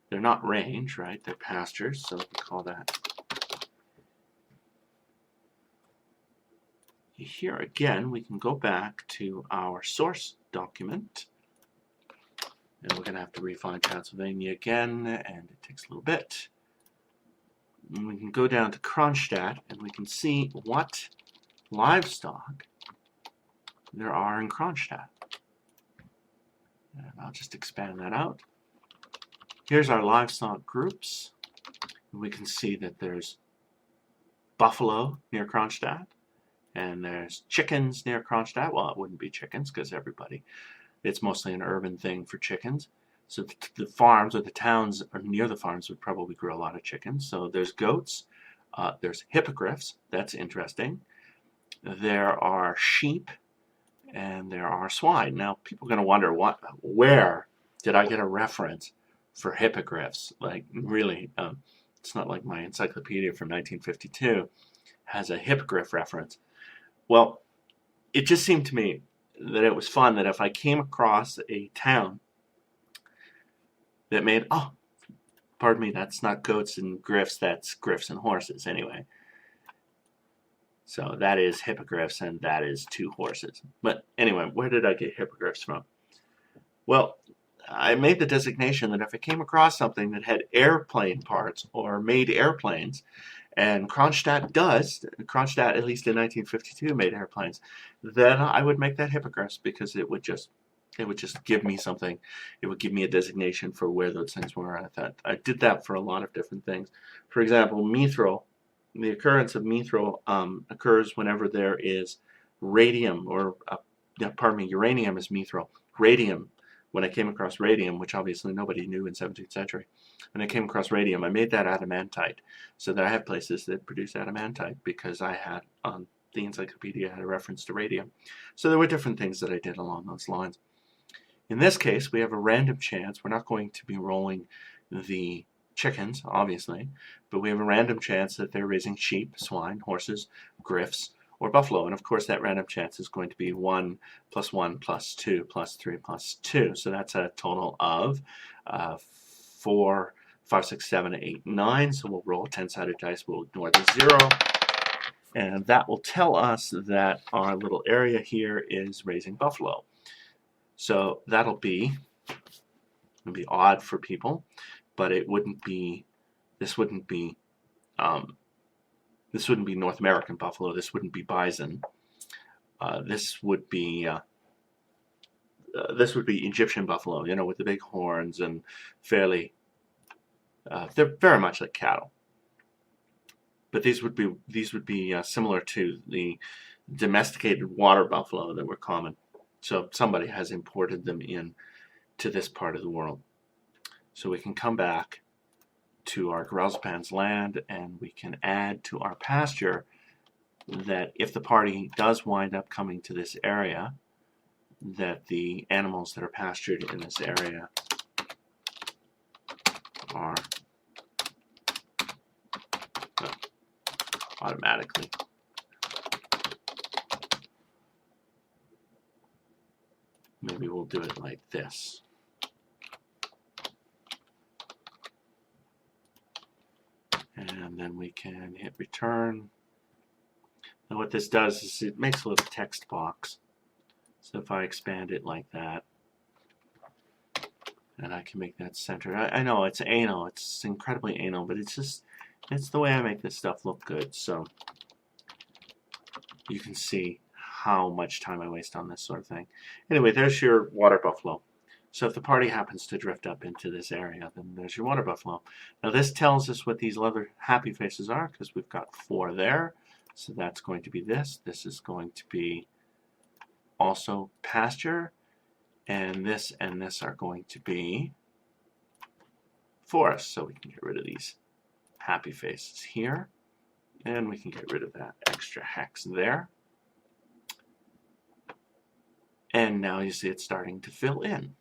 they're not range, right? They're pastures, so we can call that. Here again, we can go back to our source document. And we're going to have to refine Pennsylvania again, and it takes a little bit. And we can go down to Kronstadt, and we can see what livestock there are in Kronstadt. And I'll just expand that out. Here's our livestock groups. And we can see that there's buffalo near Kronstadt, and there's chickens near Kronstadt. Well, it wouldn't be chickens because it's mostly an urban thing for chickens. So the farms or the towns near the farms would probably grow a lot of chickens. So there's goats, there's hippogriffs, that's interesting. There are sheep, and there are swine. Now, people are going to wonder, where did I get a reference for hippogriffs? Like, really, it's not like my encyclopedia from 1952 has a hippogriff reference. Well, it just seemed to me that it was fun that if I came across a town that made, oh, pardon me, that's not goats and griffs, that's griffs and horses anyway. So that is hippogriffs, and that is 2 horses. But anyway, where did I get hippogriffs from? Well, I made the designation that if I came across something that had airplane parts or made airplanes, and Kronstadt does, Kronstadt at least in 1952 made airplanes, then I would make that hippogriffs, because it would just give me something. It would give me a designation for where those things were. And I thought I did that for a lot of different things. For example, mithril. The occurrence of mithril occurs whenever there is radium, or uranium is mithril. Radium, when I came across radium, which obviously nobody knew in 17th century, when I came across radium, I made that adamantite, so that I have places that produce adamantite because I had the encyclopedia had a reference to radium. So there were different things that I did along those lines. In this case, we have a random chance. We're not going to be rolling the chickens, obviously, but we have a random chance that they're raising sheep, swine, horses, griffs, or buffalo. And of course, that random chance is going to be 1 plus 1 plus 2 plus 3 plus 2. So that's a total of 4, 5, 6, 7, 8, 9. So we'll roll a 10-sided dice. We'll ignore the 0. And that will tell us that our little area here is raising buffalo. So that'll be odd for people, but it wouldn't be. This wouldn't be North American buffalo. This wouldn't be bison. This would be Egyptian buffalo. You know, with the big horns and fairly. They're very much like cattle. But these would be similar to the domesticated water buffalo that were common. So somebody has imported them in to this part of the world. So we can come back to our Garalzapan's land, and we can add to our pasture that if the party does wind up coming to this area, that the animals that are pastured in this area are automatically maybe we'll do it like this. And then we can hit return. Now what this does is it makes a little text box. So if I expand it like that, and I can make that centered. I know it's anal, it's incredibly anal, but it's the way I make this stuff look good. So you can see how much time I waste on this sort of thing. Anyway, there's your water buffalo. So if the party happens to drift up into this area, then there's your water buffalo. Now this tells us what these other happy faces are, because we've got 4 there. So that's going to be this. This is going to be also pasture. And this are going to be forest. So we can get rid of these happy faces here. And we can get rid of that extra hex there. And now you see it's starting to fill in.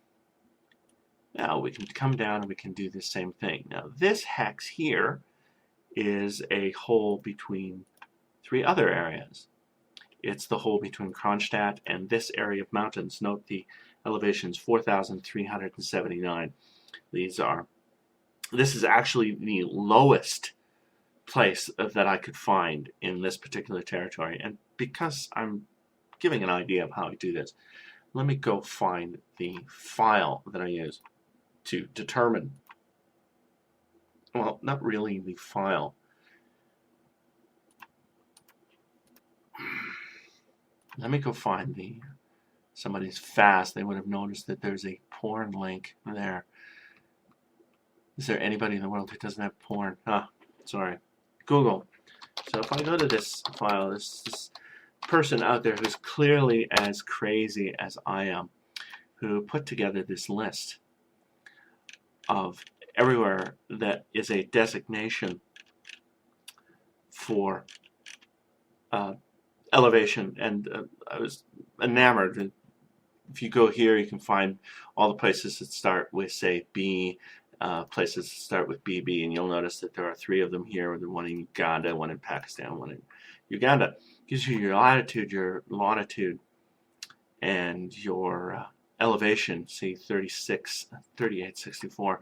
Now we can come down and we can do the same thing. Now this hex here is a hole between three other areas. It's the hole between Kronstadt and this area of mountains. Note the elevations 4,379. This is actually the lowest place that I could find in this particular territory. And because I'm giving an idea of how I do this, let me go find the file that I use to determine, well, not really the file. Let me go find somebody's fast. They would have noticed that there's a porn link there. Is there anybody in the world who doesn't have porn? Ah, sorry. Google. So if I go to this file, this person out there who's clearly as crazy as I am, who put together this list of everywhere that is a designation for elevation, and I was enamored. If you go here, you can find all the places that start with, say, B, places that start with BB, and you'll notice that there are three of them here. There's one in Uganda, one in Pakistan, one in Uganda. Gives you your latitude, your longitude, and your elevation, see 36, 38, 64.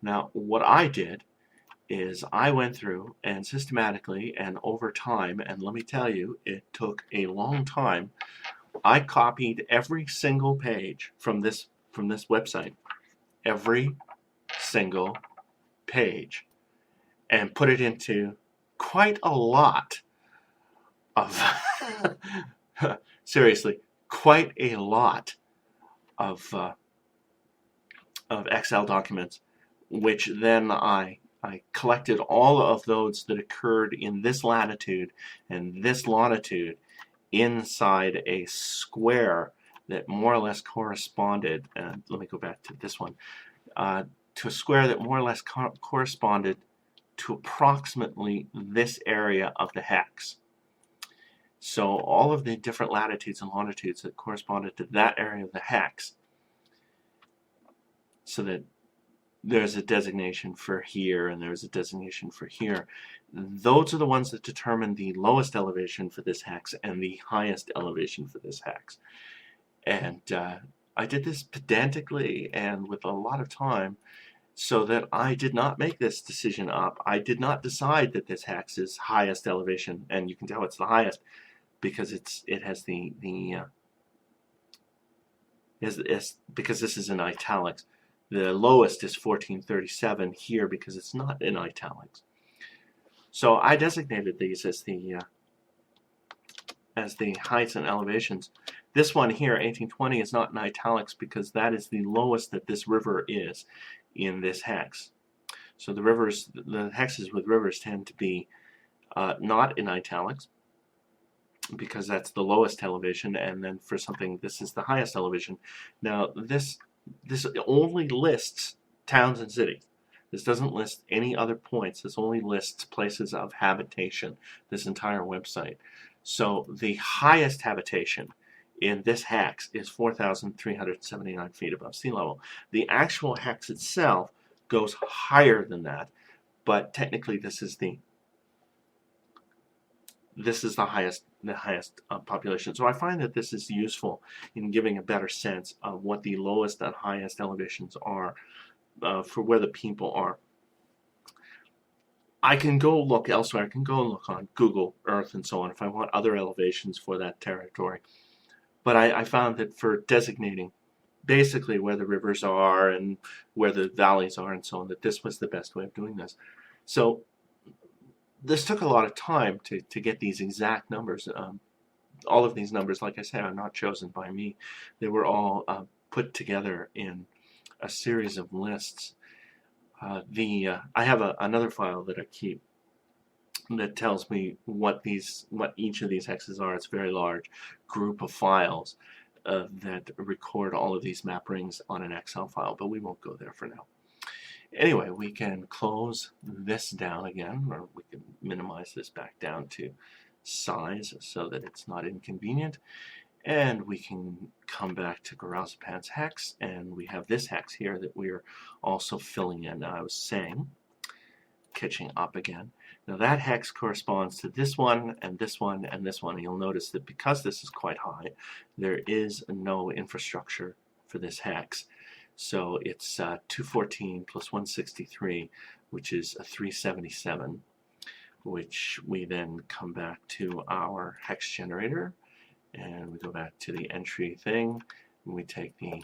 Now, what I did is I went through and systematically and over time, and let me tell you, it took a long time. I copied every single page from this website, every single page, and put it into quite a lot of seriously, quite a lot of Excel documents, which then I collected all of those that occurred in this latitude and this longitude inside a square that more or less corresponded, and let me go back to this one, to a square that more or less corresponded to approximately this area of the hex. So all of the different latitudes and longitudes that corresponded to that area of the hex, so that there's a designation for here and there's a designation for here. Those are the ones that determine the lowest elevation for this hex and the highest elevation for this hex. And I did this pedantically and with a lot of time, so that I did not make this decision up. I did not decide that this hex is highest elevation, and you can tell it's the highest because it has because this is in italics. The lowest is 1437 here because it's not in italics. So I designated these as the heights and elevations. This one here, 1820, is not in italics because that is the lowest that this river is in this hex. So the hexes with rivers tend to be not in italics because that's the lowest elevation, and then for something, this is the highest elevation. Now this only lists towns and cities. This doesn't list any other points. This only lists places of habitation, this entire website. So the highest habitation in this hex is 4,379 feet above sea level. The actual hex itself goes higher than that, but technically this is the highest population. So I find that this is useful in giving a better sense of what the lowest and highest elevations are for where the people are. I can go look elsewhere. I can go look on Google Earth and so on if I want other elevations for that territory. But I found that for designating basically where the rivers are and where the valleys are and so on, that this was the best way of doing this. So this took a lot of time to get these exact numbers. All of these numbers, like I said, are not chosen by me. They were all put together in a series of lists. I have another file that I keep that tells me what each of these hexes are. It's a very large group of files that record all of these map rings on an Excel file, but we won't go there for now. Anyway, we can close this down again, or we can minimize this back down to size so that it's not inconvenient. And we can come back to Garalzapan's hex, and we have this hex here that we're also filling in. Now, I was saying, catching up again. Now that hex corresponds to this one and this one and this one. And you'll notice that because this is quite high, there is no infrastructure for this hex. So it's 214 plus 163, which is a 377, which we then come back to our hex generator, and we go back to the entry thing, and we take the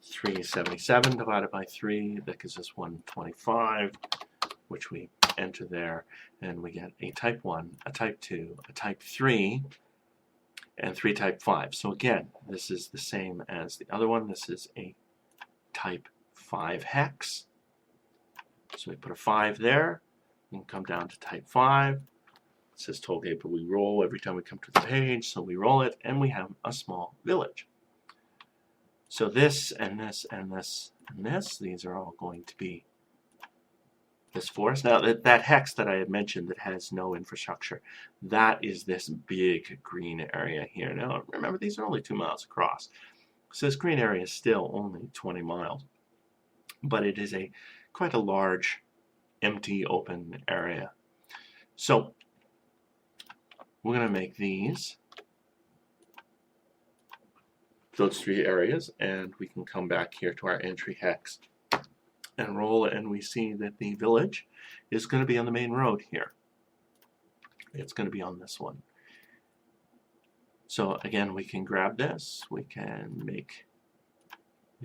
377 divided by 3, that gives us 125, which we enter there, and we get a type 1, a type 2, a type 3, and 3 type 5. So again, this is the same as the other one. This is a type 5 hex. So we put a 5 there, and come down to type 5. It says tollgate, but we roll every time we come to the page, so we roll it, and we have a small village. So this and this and this and this, these are all going to be this forest. Now that hex that I had mentioned that has no infrastructure, that is this big green area here. Now remember, these are only 2 miles across. So this green area is still only 20 miles, but it is quite a large, empty, open area. So we're going to make those 3 areas, and we can come back here to our entry hex and roll, and we see that the village is going to be on the main road here. It's going to be on this one. So again, we can grab this, we can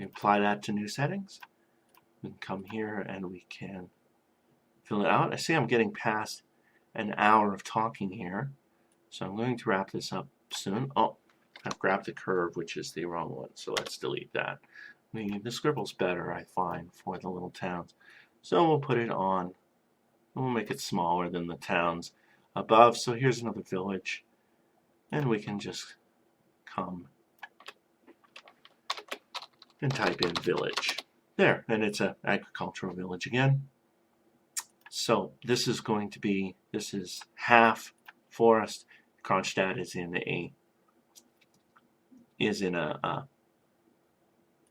apply that to new settings. We can come here and we can fill it out. I see I'm getting past an hour of talking here, so I'm going to wrap this up soon. Oh, I've grabbed the curve, which is the wrong one, so let's delete that. The scribble's better, I find, for the little towns. So we'll put it on, we'll make it smaller than the towns above. So here's another village, and we can just come and type in village. There, and it's an agricultural village again. So this is going to be, this is half forest. Kronstadt is in a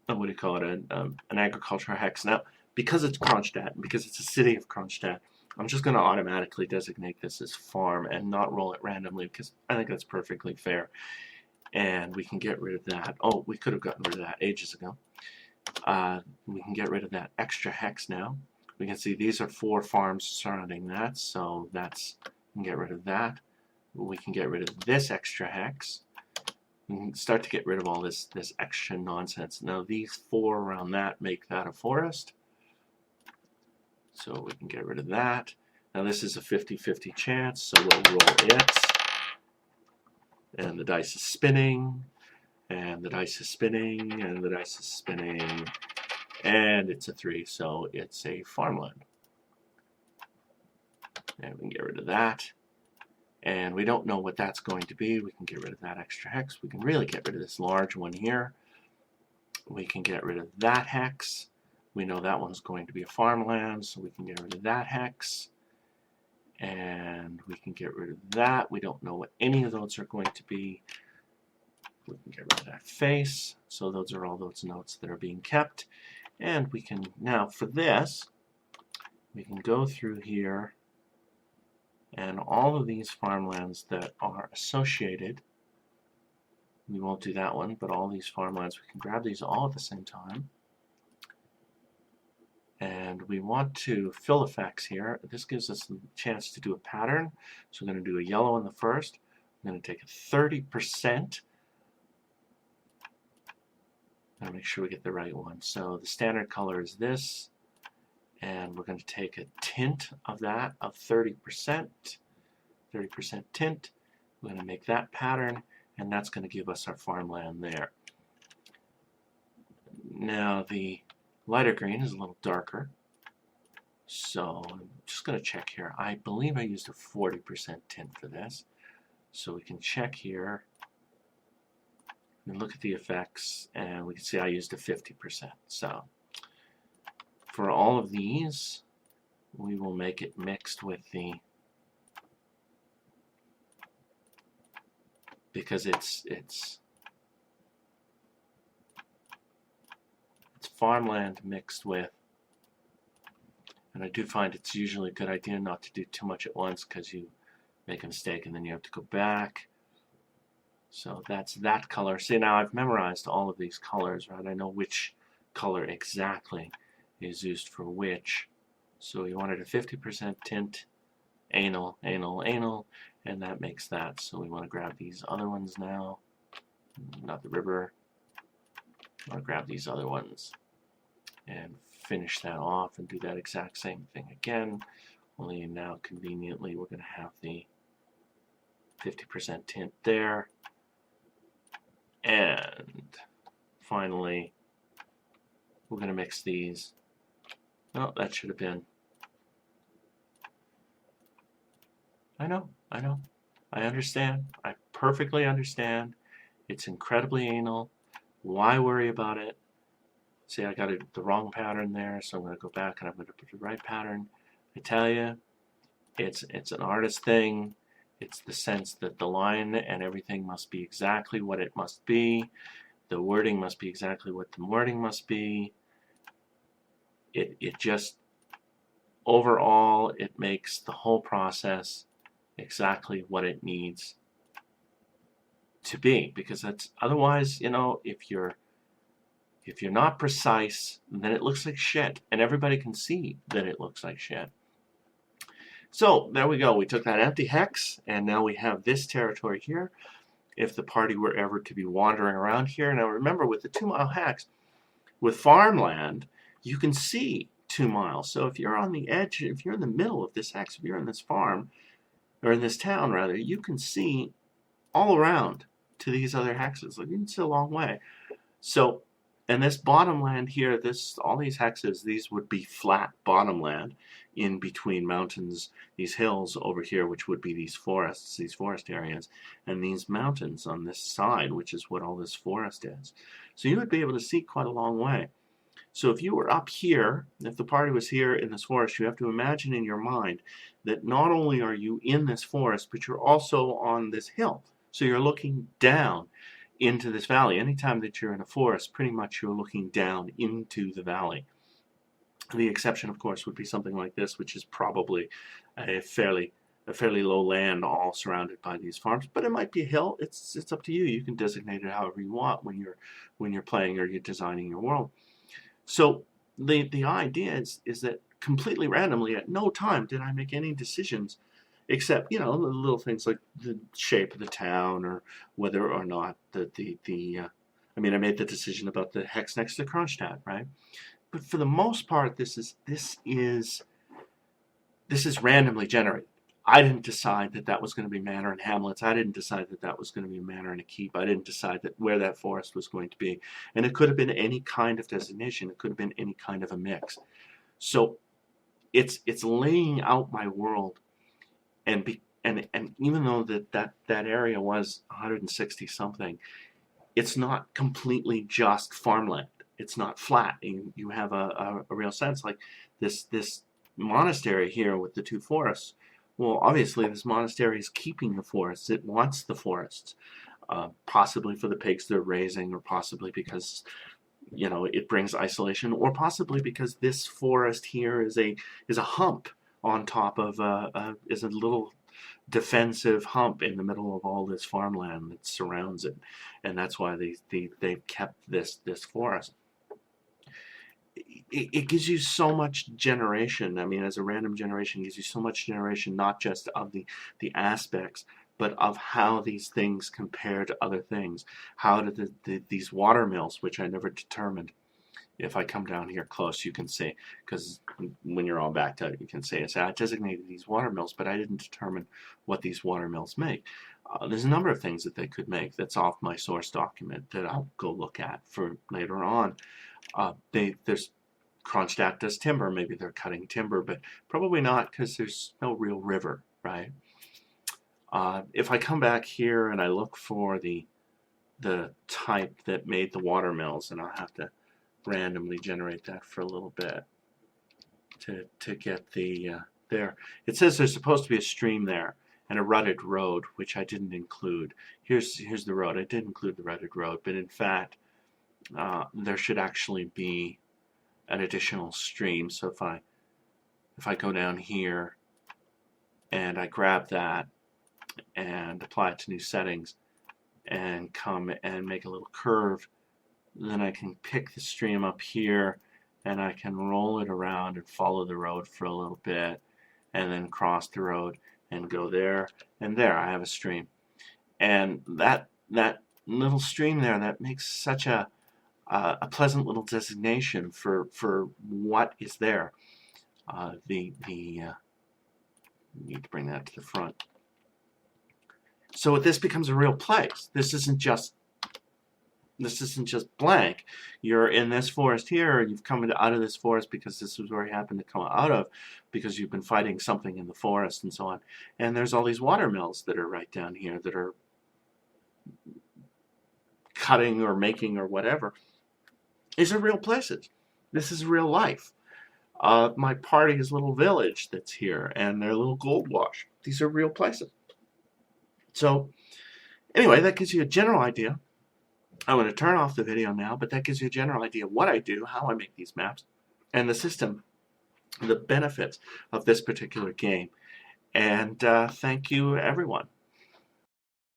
what do you call it, an agricultural hex. Now, because it's Kronstadt, because it's a city of Kronstadt, I'm just going to automatically designate this as farm and not roll it randomly, because I think that's perfectly fair. And we can get rid of that. Oh, we could have gotten rid of that ages ago. We can get rid of that extra hex now. We can see these are 4 farms surrounding that, so we can get rid of that. We can get rid of this extra hex. We can start to get rid of all this extra nonsense. Now these 4 around that make that a forest. So we can get rid of that. Now this is a 50-50 chance, so we'll roll it. And the dice is spinning, and the dice is spinning, and the dice is spinning. And it's a 3, so it's a farmland. And we can get rid of that. And we don't know what that's going to be. We can get rid of that extra hex. We can really get rid of this large one here. We can get rid of that hex. We know that one's going to be a farmland, so we can get rid of that hex. And we can get rid of that. We don't know what any of those are going to be. We can get rid of that face. So those are all those notes that are being kept. And we can, now for this, we can go through here, and all of these farmlands that are associated, we won't do that one, but all these farmlands, we can grab these all at the same time. And we want to fill effects here. This gives us a chance to do a pattern. So we're going to do a yellow on the first. I'm going to take a 30%. I'll make sure we get the right one. So the standard color is this. And we're going to take a tint of that of 30%, 30% tint. We're going to make that pattern, and that's going to give us our farmland there. Now the lighter green is a little darker, so I'm just going to check here. I believe I used a 40% tint for this, so we can check here and look at the effects, and we can see I used a 50%. So for all of these, we will make it mixed with the, because it's farmland mixed with, and I do find it's usually a good idea not to do too much at once because you make a mistake and then you have to go back. So that's that color. See, now I've memorized all of these colors, right? I know which color exactly is used for which. So we wanted a 50% tint, anal, anal, anal, and that makes that. So we want to grab these other ones now, not the river. I want to grab these other ones and finish that off and do that exact same thing again, only now conveniently we're going to have the 50% tint there. And finally, we're going to mix these. Oh, that should have been. I know. I understand. I perfectly understand. It's incredibly anal. Why worry about it? See, I got the wrong pattern there, so I'm going to go back and I'm going to put the right pattern. I tell you, it's an artist thing. It's the sense that the line and everything must be exactly what it must be. The wording must be exactly what the wording must be. It just, overall, it makes the whole process exactly what it needs to be. Because that's, otherwise, you know, if you're not precise, then it looks like shit. And everybody can see that it looks like shit. So there we go. We took that empty hex, and now we have this territory here. If the party were ever to be wandering around here, now remember with the 2 mile hex, with farmland, you can see 2 miles. So if you're on the edge, if you're in the middle of this hex, if you're in this farm, or in this town rather, you can see all around to these other hexes. Like you can see a long way. So, and this bottomland here, all these hexes, these would be flat bottomland in between mountains, these hills over here, which would be these forests, these forest areas, and these mountains on this side, which is what all this forest is. So you would be able to see quite a long way. So if you were up here, if the party was here in this forest, you have to imagine in your mind that not only are you in this forest, but you're also on this hill. So you're looking down into this valley. Anytime that you're in a forest, pretty much you're looking down into the valley. The exception, of course, would be something like this, which is probably a fairly low land, all surrounded by these farms. But it might be a hill. It's up to you. You can designate it however you want when you're playing or you're designing your world. So the idea is that completely randomly, at no time did I make any decisions except, you know, the little things like the shape of the town or whether or not I mean, I made the decision about the hex next to Kronstadt, right? But for the most part, this is randomly generated. I didn't decide that that was going to be manor and hamlets. I didn't decide that that was going to be a manor and a keep. I didn't decide that where that forest was going to be. And it could have been any kind of designation. It could have been any kind of a mix. So it's laying out my world, and even though that area was 160 something, it's not completely just farmland. It's not flat. You have a real sense, like this monastery here with the 2 forests. Well, obviously this monastery is keeping the forests. It wants the forests, possibly for the pigs they're raising, or possibly because, you know, it brings isolation, or possibly because this forest here is a hump on top of is a little defensive hump in the middle of all this farmland that surrounds it, and that's why they've kept this forest. It gives you so much generation. I mean, as a random generation, it gives you so much generation, not just of the aspects, but of how these things compare to other things. How do these water mills, which I never determined. If I come down here close, you can see, because when you're all backed out, you can see. So I designated these water mills, but I didn't determine what these water mills make. There's a number of things that they could make that's off my source document that I'll go look at for later on. There's Kronstadt does timber. Maybe they're cutting timber, but probably not, because there's no real river, right? If I come back here and I look for the type that made the water mills, and I'll have to randomly generate that for a little bit. to get the there. It says there's supposed to be a stream there and a rutted road, which I didn't include. Here's the road. I did include the rutted road, but in fact, there should actually be an additional stream. So if I go down here and I grab that and apply it to new settings and come and make a little curve, then I can pick the stream up here and I can roll it around and follow the road for a little bit and then cross the road and go there, and there I have a stream. And that little stream there, that makes such a pleasant little designation for what is there. Need to bring that to the front. So this becomes a real place. This isn't just blank. You're in this forest here, and you've come out of this forest because this is where you happen to come out of, because you've been fighting something in the forest and so on. And there's all these water mills that are right down here that are cutting or making or whatever. These are real places. This is real life. My party's little village that's here, and their little gold wash. These are real places. So anyway, that gives you a general idea. I'm going to turn off the video now, but that gives you a general idea of what I do, how I make these maps, and the system, the benefits of this particular game. And thank you, everyone.